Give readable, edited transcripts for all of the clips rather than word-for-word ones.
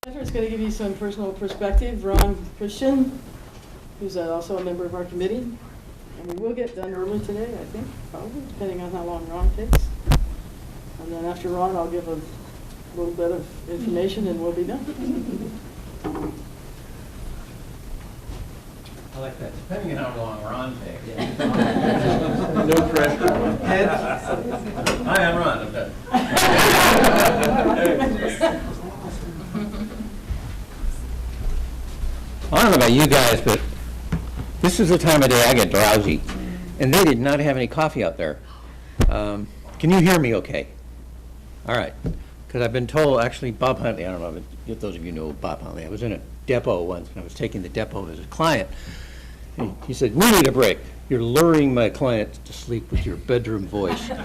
Jennifer's going to give you some personal perspective. Ron Christian, who's also a member of our committee. And we will get done early today, I think, probably, depending on how long Ron takes. And then after Ron, I'll give a little bit of information and we'll be done. I like that, depending on how long Ron takes. No pressure. Hi, I'm Ron. I don't know about you guys, but this is the time of day I get drowsy. And they did not have any coffee out there. Can you hear me okay? All right. Because I've been told, actually, Bob Huntley, I don't know if those of you know Bob Huntley, I was in a depot once, and I was taking the depot as a client. And he said, "We need a break. You're luring my clients to sleep with your bedroom voice." you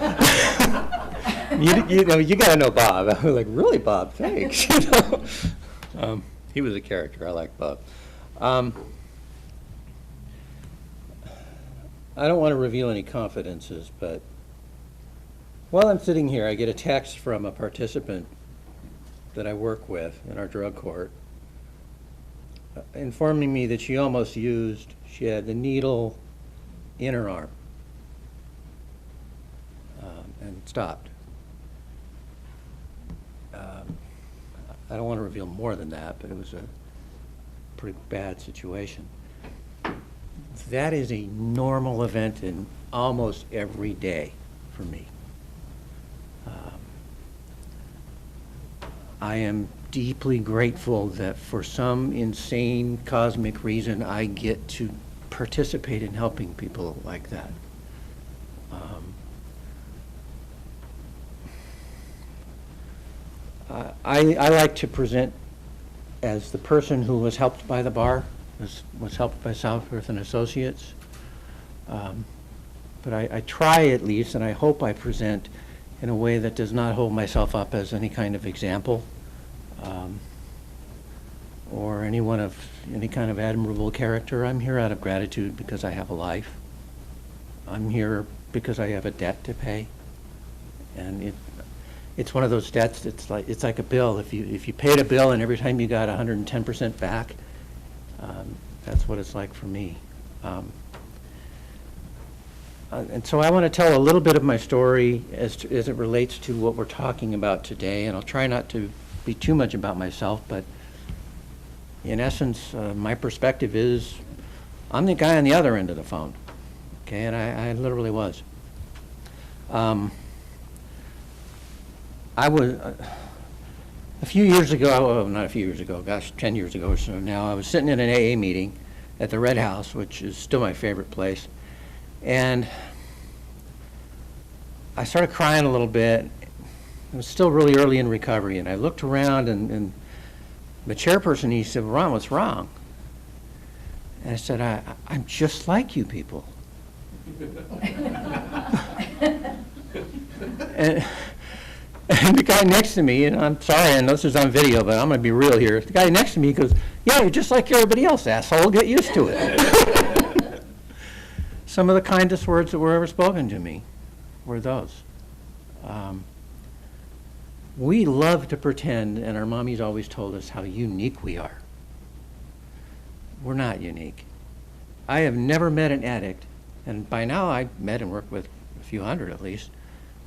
know, you got to know Bob. I was like, "Really, Bob? Thanks." You know? He was a character. I like Bob. I don't want to reveal any confidences, but while I'm sitting here, I get a text from a participant that I work with in our drug court, informing me that she almost used, she had the needle in her arm and stopped. I don't want to reveal more than that, but it was a pretty bad situation. That is a normal event in almost every day for me. I am deeply grateful that for some insane cosmic reason I get to participate in helping people like that. I like to present as the person who was helped by the bar, was helped by Southworth and Associates. But I try at least, and I hope I present in a way that does not hold myself up as any kind of example or any kind of admirable character. I'm here out of gratitude because I have a life. I'm here because I have a debt to pay, and it's one of those debts. It's like a bill. If you paid a bill and every time you got 110% back, that's what it's like for me. And so I want to tell a little bit of my story as it relates to what we're talking about today, and I'll try not to be too much about myself, but in essence, my perspective is I'm the guy on the other end of the phone, okay, and I literally was. I was, a few years ago, oh, not a few years ago, gosh, 10 years ago or so now, I was sitting in an AA meeting at the Red House, which is still my favorite place, and I started crying a little bit. I was still really early in recovery, and I looked around, and the chairperson, he said, "Ron, what's wrong?" And I said, I'm just like you people. And the guy next to me, and I'm sorry, I know this is on video, but I'm going to be real here. The guy next to me goes, "Yeah, you're just like everybody else, asshole. Get used to it." Some of the kindest words that were ever spoken to me were those. We love to pretend, and our mommies always told us how unique we are. We're not unique. I have never met an addict, and by now I've met and worked with a few hundred at least.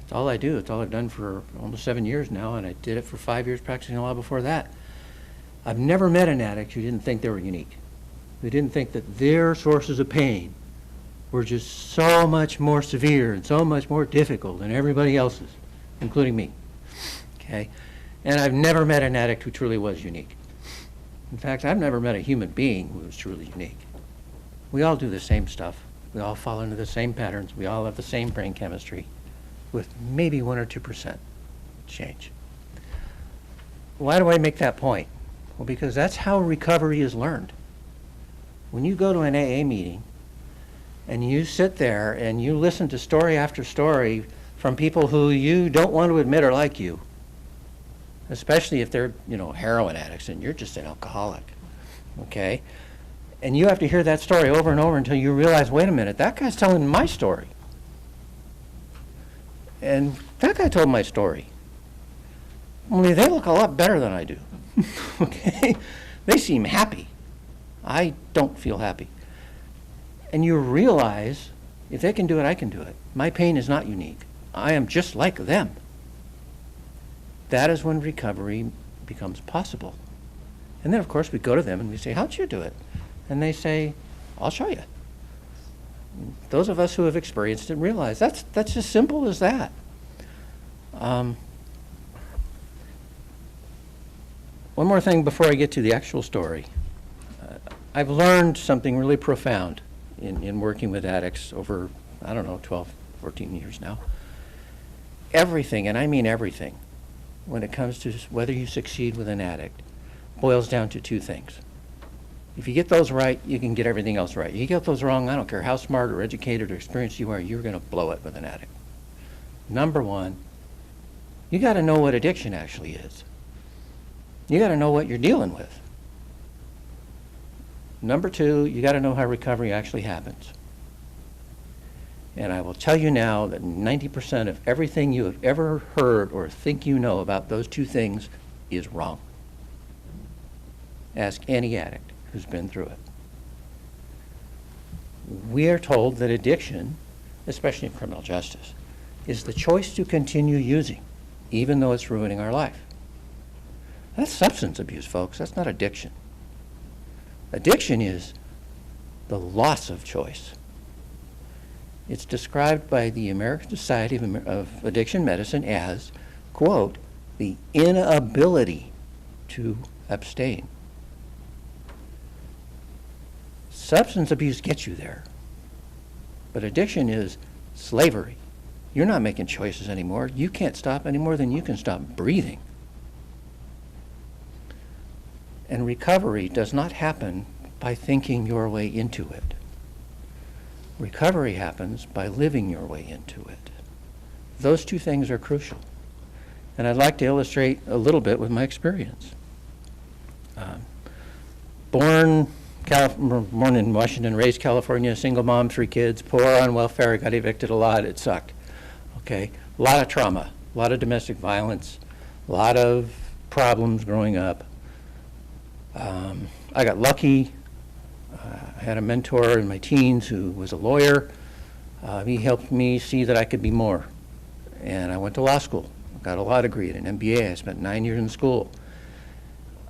It's all I do. It's all I've done for almost 7 years now, and I did it for 5 years practicing law before that. I've never met an addict who didn't think they were unique. Who didn't think that their sources of pain were just so much more severe and so much more difficult than everybody else's, including me. Okay? And I've never met an addict who truly was unique. In fact, I've never met a human being who was truly unique. We all do the same stuff. We all fall into the same patterns. We all have the same brain chemistry, with maybe 1 or 2% change. Why do I make that point? Well, because that's how recovery is learned. When you go to an AA meeting and you sit there and you listen to story after story from people who you don't want to admit are like you, especially if they're, heroin addicts and you're just an alcoholic, okay? And you have to hear that story over and over until you realize, wait a minute, that guy's telling my story. And that guy told my story. Only they look a lot better than I do, Okay? They seem happy. I don't feel happy. And you realize, if they can do it, I can do it. My pain is not unique. I am just like them. That is when recovery becomes possible. And then, of course, we go to them and we say, how'd you do it? And they say, I'll show you. Those of us who have experienced it realize that's as simple as that. One more thing before I get to the actual story. I've learned something really profound in working with addicts over, 12, 14 years now. Everything, and I mean everything, when it comes to whether you succeed with an addict, boils down to two things. If you get those right, you can get everything else right. You get those wrong, I don't care how smart or educated or experienced you are, you're going to blow it with an addict. Number one, you got to know what addiction actually is. You got to know what you're dealing with. Number two, you got to know how recovery actually happens. And I will tell you now that 90% of everything you have ever heard or think you know about those two things is wrong. Ask any addict who's been through it. We are told that addiction, especially in criminal justice, is the choice to continue using, even though it's ruining our life. That's substance abuse, folks. That's not addiction. Addiction is the loss of choice. It's described by the American Society of Addiction Medicine as, quote, the inability to abstain. Substance abuse gets you there, but addiction is slavery. You're not making choices anymore. You can't stop any more than you can stop breathing. And recovery does not happen by thinking your way into it. Recovery happens by living your way into it. Those two things are crucial. And I'd like to illustrate a little bit with my experience. Born in Washington, raised California, single mom, 3 kids, poor, on welfare, got evicted a lot, it sucked. Okay, a lot of trauma, a lot of domestic violence, a lot of problems growing up. I got lucky. I had a mentor in my teens who was a lawyer. He helped me see that I could be more. And I went to law school, got a law degree and an MBA. I spent 9 years in school.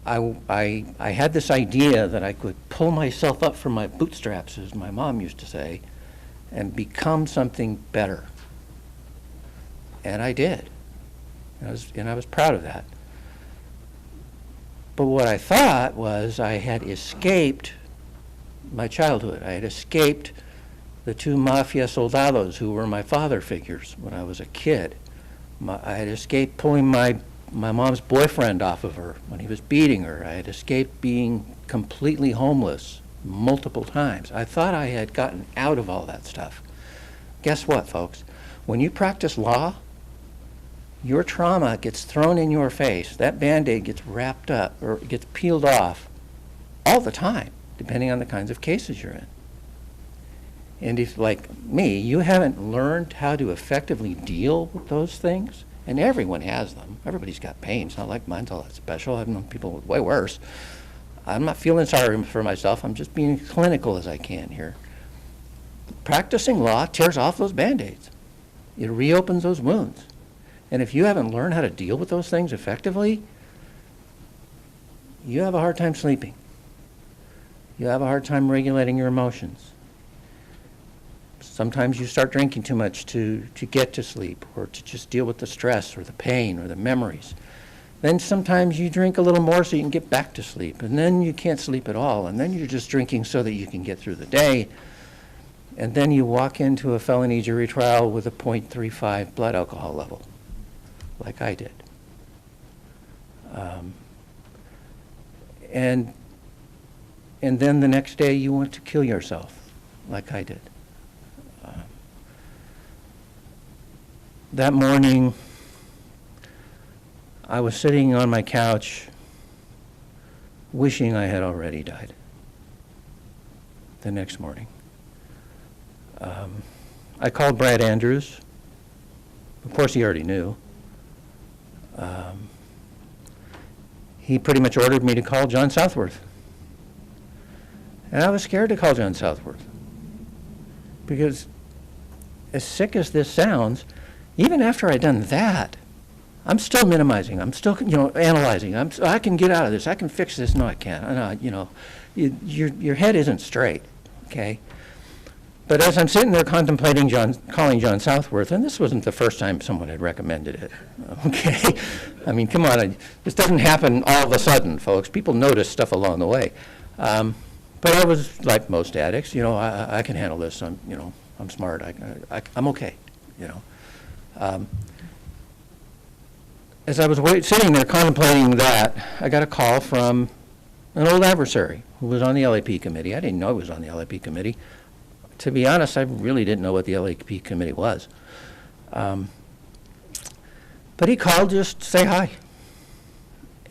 I had this idea that I could pull myself up from my bootstraps, as my mom used to say, and become something better. And I did. And I was proud of that. But what I thought was I had escaped my childhood. I had escaped the 2 mafia soldados who were my father figures when I was a kid. I had escaped pulling my mom's boyfriend off of her when he was beating her. I had escaped being completely homeless multiple times. I thought I had gotten out of all that stuff. Guess what, folks? When you practice law, your trauma gets thrown in your face. That Band-Aid gets wrapped up or gets peeled off all the time, depending on the kinds of cases you're in. And if, like me, you haven't learned how to effectively deal with those things, and everyone has them. Everybody's got pain. It's not like mine's all that special. I've known people with way worse. I'm not feeling sorry for myself. I'm just being clinical as I can here. Practicing law tears off those Band-Aids. It reopens those wounds. And if you haven't learned how to deal with those things effectively, you have a hard time sleeping. You have a hard time regulating your emotions. Sometimes you start drinking too much to get to sleep or to just deal with the stress or the pain or the memories. Then sometimes you drink a little more so you can get back to sleep, and then you can't sleep at all, and then you're just drinking so that you can get through the day, and then you walk into a felony jury trial with a .35 blood alcohol level, like I did. And then the next day you want to kill yourself, like I did. That morning, I was sitting on my couch wishing I had already died. The next morning. I called Brad Andrews. Of course, he already knew. he pretty much ordered me to call John Southworth. And I was scared to call John Southworth. Because as sick as this sounds, even after I'd done that, I'm still minimizing. I'm still, analyzing. I can get out of this. I can fix this. No, I can't. Your head isn't straight, okay? But as I'm sitting there contemplating calling John Southworth, and this wasn't the first time someone had recommended it, okay? I mean, come on, this doesn't happen all of a sudden, folks. People notice stuff along the way. But I was like most addicts, I can handle this. I'm smart. I'm okay, As I was sitting there contemplating that, I got a call from an old adversary who was on the LAP committee. I didn't know he was on the LAP committee. To be honest, I really didn't know what the LAP committee was. But he called just to say hi.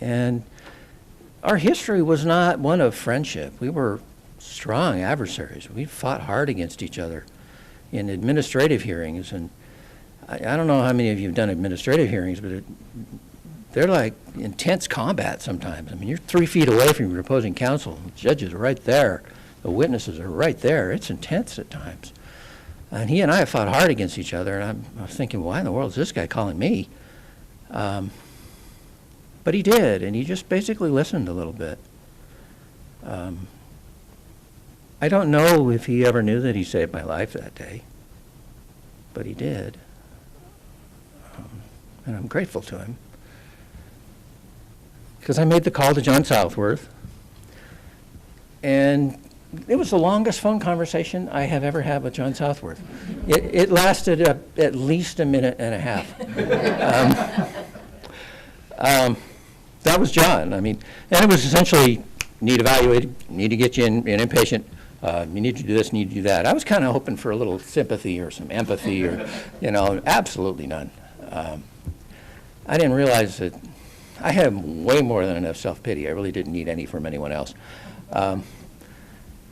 And our history was not one of friendship. We were strong adversaries. We fought hard against each other in administrative hearings. And I don't know how many of you have done administrative hearings, but they're like intense combat sometimes. I mean, you're 3 feet away from your opposing counsel. The judges are right there. The witnesses are right there. It's intense at times. And he and I have fought hard against each other, and I was thinking, why in the world is this guy calling me? But he did, and he just basically listened a little bit. I don't know if he ever knew that he saved my life that day, but he did. And I'm grateful to him. Because I made the call to John Southworth, and it was the longest phone conversation I have ever had with John Southworth. It lasted at least a minute and a half. That was John. I mean, and it was essentially, need evaluated, need to get you in inpatient, you need to do this, need to do that. I was kind of hoping for a little sympathy or some empathy or, absolutely none. I didn't realize that I had way more than enough self-pity. I really didn't need any from anyone else.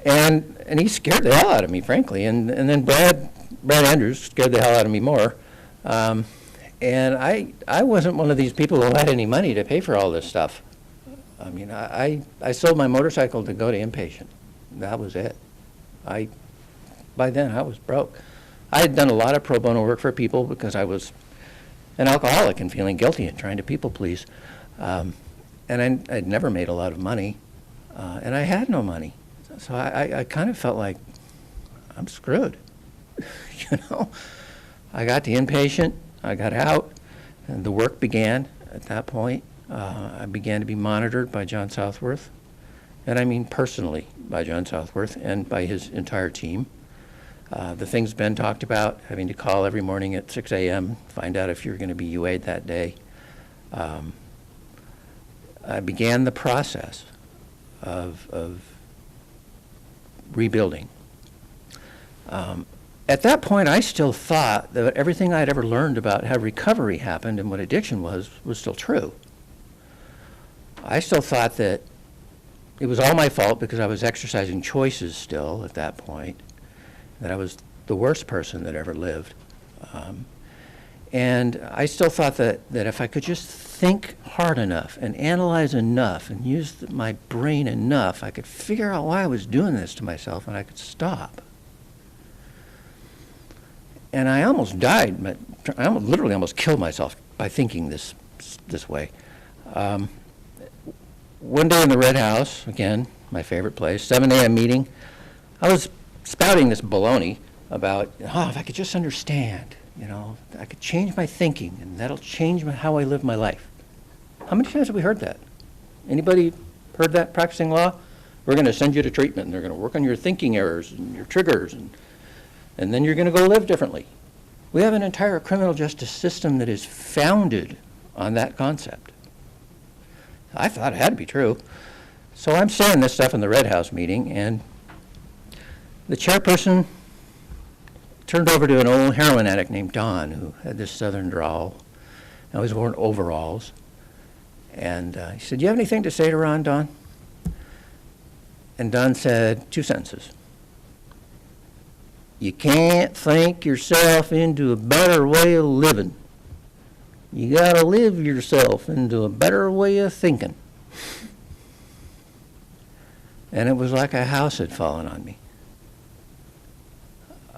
And he scared the hell out of me, frankly. And then Brad Andrews scared the hell out of me more. And I wasn't one of these people who had any money to pay for all this stuff. I mean, I sold my motorcycle to go to inpatient. That was it. By then, I was broke. I had done a lot of pro bono work for people because I was an alcoholic and feeling guilty and trying to people please. And I'd never made a lot of money, and I had no money. So I kind of felt like I'm screwed, I got to inpatient, I got out, and the work began at that point. I began to be monitored by John Southworth, and I mean personally by John Southworth and by his entire team. The things Ben talked about, having to call every morning at 6 a.m., find out if you're going to be UA'd that day. I began the process of rebuilding. At that point, I still thought that everything I'd ever learned about how recovery happened and what addiction was still true. I still thought that it was all my fault because I was exercising choices still at that point, that I was the worst person that ever lived. And I still thought that if I could just think hard enough and analyze enough and use my brain enough, I could figure out why I was doing this to myself and I could stop. And I almost died. I literally almost killed myself by thinking this way. One day in the Red House, again, my favorite place, 7 a.m. meeting, I was spouting this baloney about, if I could just understand, I could change my thinking and that'll change how I live my life. How many times have we heard that? Anybody heard that practicing law? We're going to send you to treatment and they're going to work on your thinking errors and your triggers and then you're going to go live differently. We have an entire criminal justice system that is founded on that concept. I thought it had to be true. So I'm saying this stuff in the Red House meeting, and the chairperson turned over to an old heroin addict named Don, who had this southern drawl. He always wore overalls. And he said, "Do you have anything to say to Ron, Don?" And Don said 2 sentences. "You can't think yourself into a better way of living. You gotta live yourself into a better way of thinking." And it was like a house had fallen on me.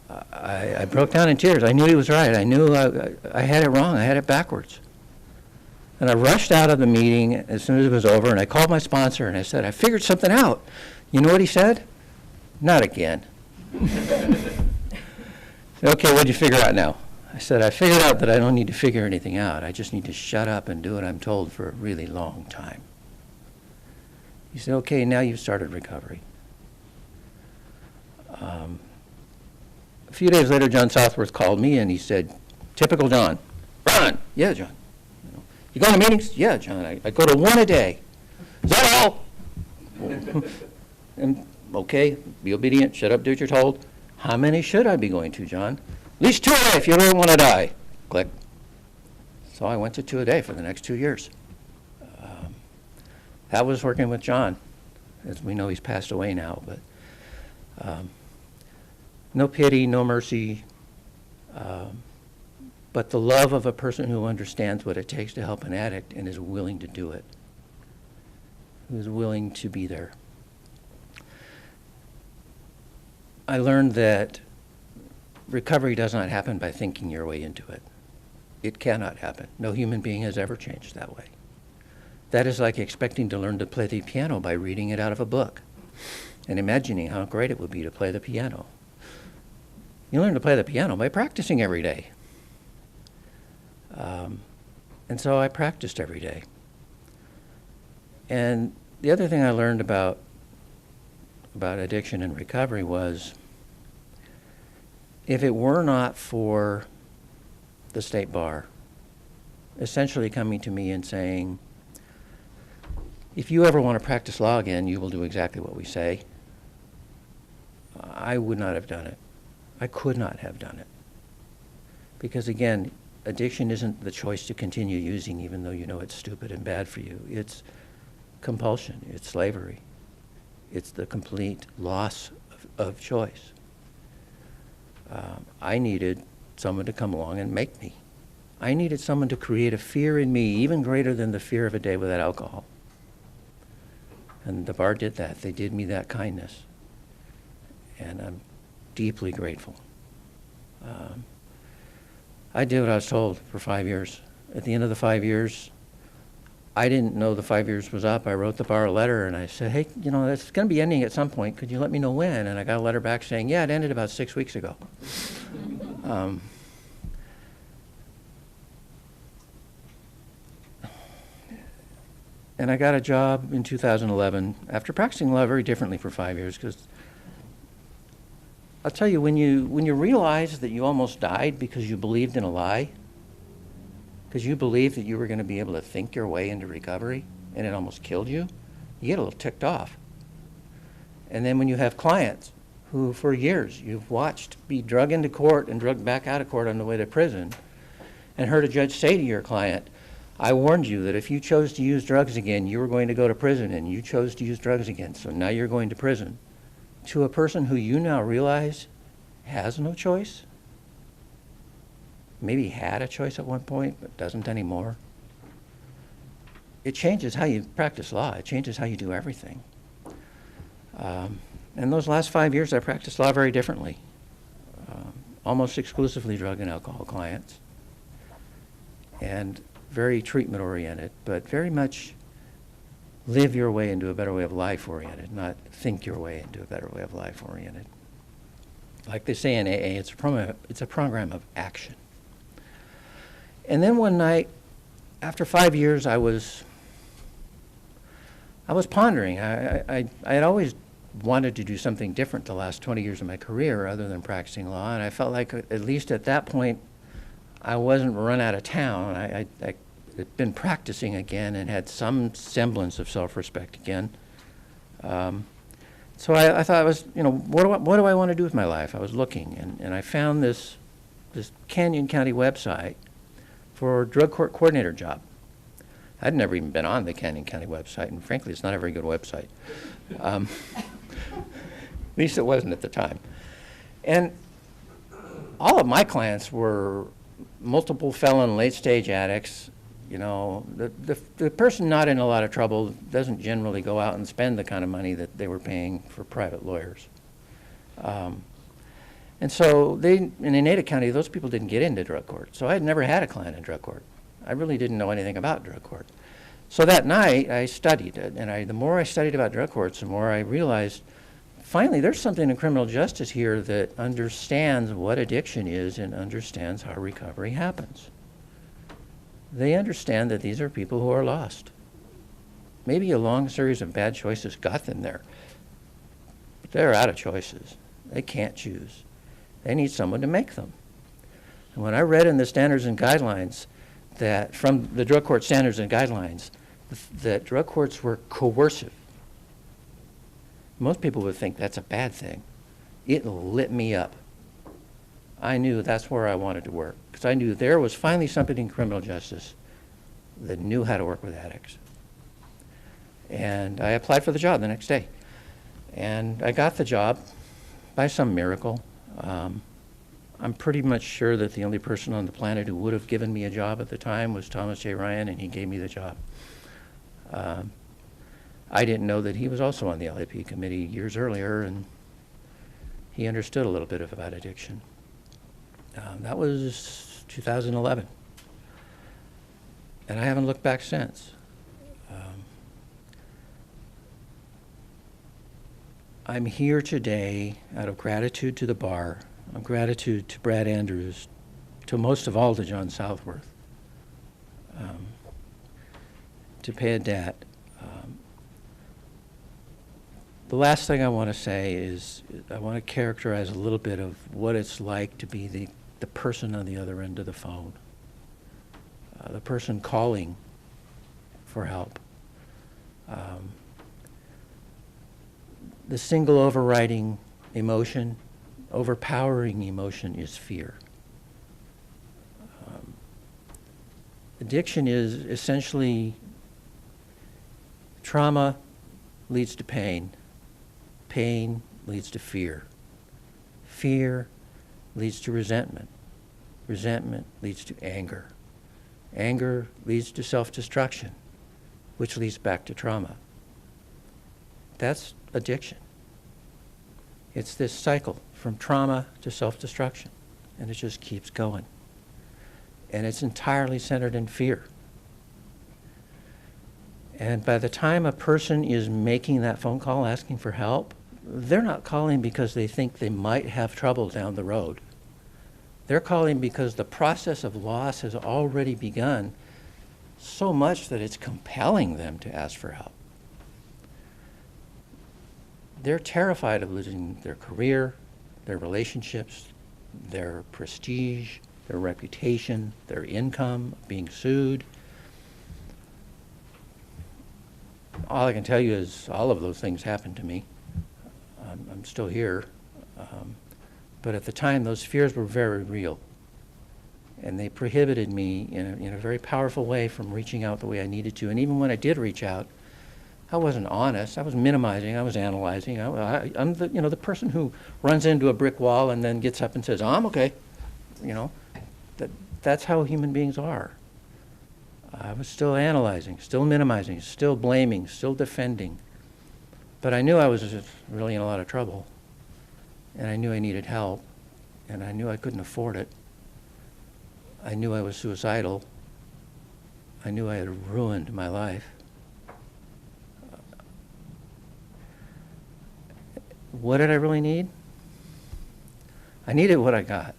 I broke down in tears. I knew he was right. I knew I had it wrong. I had it backwards. And I rushed out of the meeting as soon as it was over, and I called my sponsor, and I said, I figured something out. You know what he said? Not again. Okay, what'd you figure out now? I said, I figured out that I don't need to figure anything out. I just need to shut up and do what I'm told for a really long time. He said, okay, now you've started recovery. A few days later, John Southworth called me and he said, typical John. Ron, yeah, John. You go to meetings? Yeah, John, I go to one a day. Is that all? And, okay, be obedient, shut up, do what you're told. How many should I be going to, John? At least 2 a day if you don't want to die. Click. So I went to 2 a day for the next 2 years. That was working with John. As we know, he's passed away now, but no pity, no mercy, but the love of a person who understands what it takes to help an addict and is willing to do it, who's willing to be there. I learned that recovery does not happen by thinking your way into it. It cannot happen. No human being has ever changed that way. That is like expecting to learn to play the piano by reading it out of a book and imagining how great it would be to play the piano. You learn to play the piano by practicing every day. And so I practiced every day. And the other thing I learned about addiction and recovery was, if it were not for the state bar essentially coming to me and saying, if you ever want to practice law again, you will do exactly what we say, I would not have done it. I could not have done it. Because again, addiction isn't the choice to continue using even though you know it's stupid and bad for you. It's compulsion, it's slavery. It's the complete loss of choice. I needed someone to come along and make me. I needed someone to create a fear in me even greater than the fear of a day without alcohol. And the bar did that. They did me that kindness. And I'm deeply grateful. I did what I was told for 5 years. At the end of the 5 years, I didn't know the 5 years was up. I wrote the bar a letter and I said, hey, you know, it's going to be ending at some point. Could you let me know when? And I got a letter back saying, yeah, it ended about 6 weeks ago. And I got a job in 2011 after practicing law very differently for 5 years, because I'll tell you, when you realize that you almost died because you believed in a lie, because you believed that you were going to be able to think your way into recovery, and it almost killed you, you get a little ticked off. And then when you have clients who for years you've watched be drug into court and drugged back out of court on the way to prison, and heard a judge say to your client, I warned you that if you chose to use drugs again, you were going to go to prison, and you chose to use drugs again, so now you're going to prison. To a person who you now realize has no choice, maybe had a choice at one point, but doesn't anymore. It changes how you practice law. It changes how you do everything. And those last 5 years, I practiced law very differently. Almost exclusively drug and alcohol clients. And very treatment-oriented, but very much live your way into a better way of life oriented, not think your way into a better way of life oriented. Like they say in AA, it's a program of action. And then one night, after 5 years, I was pondering. I had always wanted to do something different the last 20 years of my career other than practicing law, and I felt like at least at that point I wasn't run out of town. I had been practicing again and had some semblance of self-respect again. So I thought, what do I want to do with my life? I was looking, and I found this Canyon County website for a drug court coordinator job. I'd never even been on the Canyon County website, and frankly, it's not a very good website. At least it wasn't at the time. And all of my clients were multiple felon, late-stage addicts, You know, the person not in a lot of trouble doesn't generally go out and spend the kind of money that they were paying for private lawyers. And so in Natick County, those people didn't get into drug court. So I had never had a client in drug court. I really didn't know anything about drug court. So that night, I studied it, and the more I studied about drug courts, the more I realized, finally, there's something in criminal justice here that understands what addiction is and understands how recovery happens. They understand that these are people who are lost. Maybe a long series of bad choices got them there, but they're out of choices. They can't choose. They need someone to make them. And when I read in the standards and guidelines that, from the drug court standards and guidelines, that drug courts were coercive, most people would think that's a bad thing. It lit me up. I knew that's where I wanted to work, because I knew there was finally something in criminal justice that knew how to work with addicts. And I applied for the job the next day. And I got the job by some miracle. I'm pretty much sure that the only person on the planet who would have given me a job at the time was Thomas J. Ryan, and he gave me the job. I didn't know that he was also on the LAP committee years earlier, and he understood a little bit about addiction. That was 2011. And I haven't looked back since. I'm here today out of gratitude to the bar, of gratitude to Brad Andrews, to most of all to John Southworth, to pay a debt. The last thing I want to say is I want to characterize a little bit of what it's like to be the person on the other end of the phone, the person calling for help. The single overriding emotion, overpowering emotion, is fear. Addiction is essentially trauma leads to pain. Pain leads to fear. Fear leads to resentment. Resentment leads to anger. Anger leads to self-destruction, which leads back to trauma. That's addiction. It's this cycle from trauma to self-destruction, and it just keeps going. And it's entirely centered in fear. And by the time a person is making that phone call asking for help, they're not calling because they think they might have trouble down the road. They're calling because the process of loss has already begun so much that it's compelling them to ask for help. They're terrified of losing their career, their relationships, their prestige, their reputation, their income, being sued. All I can tell you is all of those things happened to me. I'm still here. But at the time, those fears were very real. And they prohibited me in a very powerful way from reaching out the way I needed to. And even when I did reach out, I wasn't honest. I was minimizing. I was analyzing. I'm the person who runs into a brick wall and then gets up and says, "Oh, I'm okay." That's how human beings are. I was still analyzing, still minimizing, still blaming, still defending. But I knew I was really in a lot of trouble. And I knew I needed help. And I knew I couldn't afford it. I knew I was suicidal. I knew I had ruined my life. What did I really need? I needed what I got.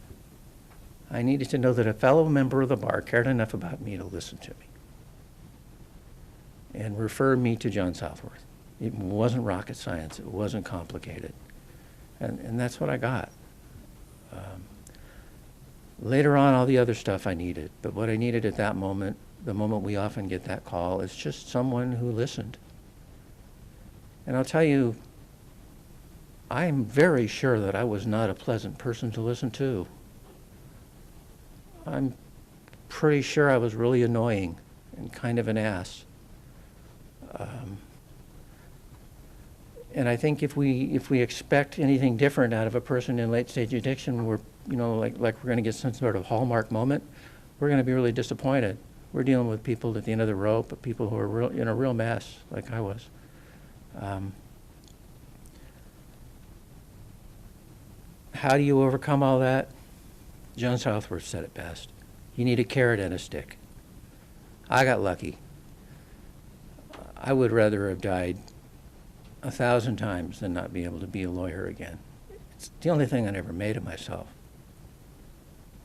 I needed to know that a fellow member of the bar cared enough about me to listen to me and refer me to John Southworth. It wasn't rocket science. It wasn't complicated. And that's what I got. Later on, all the other stuff I needed. But what I needed at that moment, the moment we often get that call, is just someone who listened. And I'll tell you, I'm very sure that I was not a pleasant person to listen to. I'm pretty sure I was really annoying and kind of an ass. And I think if we expect anything different out of a person in late stage addiction, we're like we're going to get some sort of hallmark moment, we're going to be really disappointed. We're dealing with people at the end of the rope, but people who are real, in a real mess, like I was. How do you overcome all that? John Southworth said it best. You need a carrot and a stick. I got lucky. I would rather have died 1,000 times than not be able to be a lawyer again. It's the only thing I never made of myself.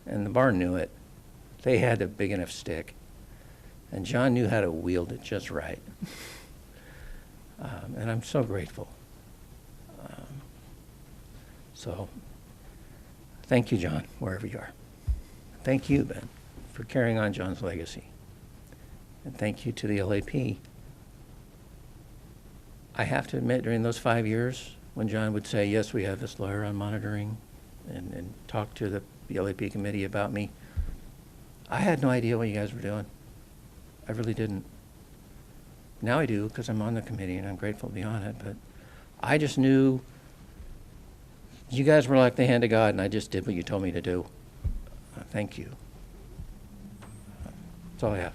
And the bar knew it. They had a big enough stick. And John knew how to wield it just right. And I'm so grateful. So thank you, John, wherever you are. Thank you, Ben, for carrying on John's legacy. And thank you to the LAP. I have to admit, during those 5 years, when John would say, yes, we have this lawyer on monitoring, and talk to the LAP committee about me, I had no idea what you guys were doing. I really didn't. Now I do, because I'm on the committee and I'm grateful to be on it, but I just knew you guys were like the hand of God, and I just did what you told me to do. Thank you. That's all I have.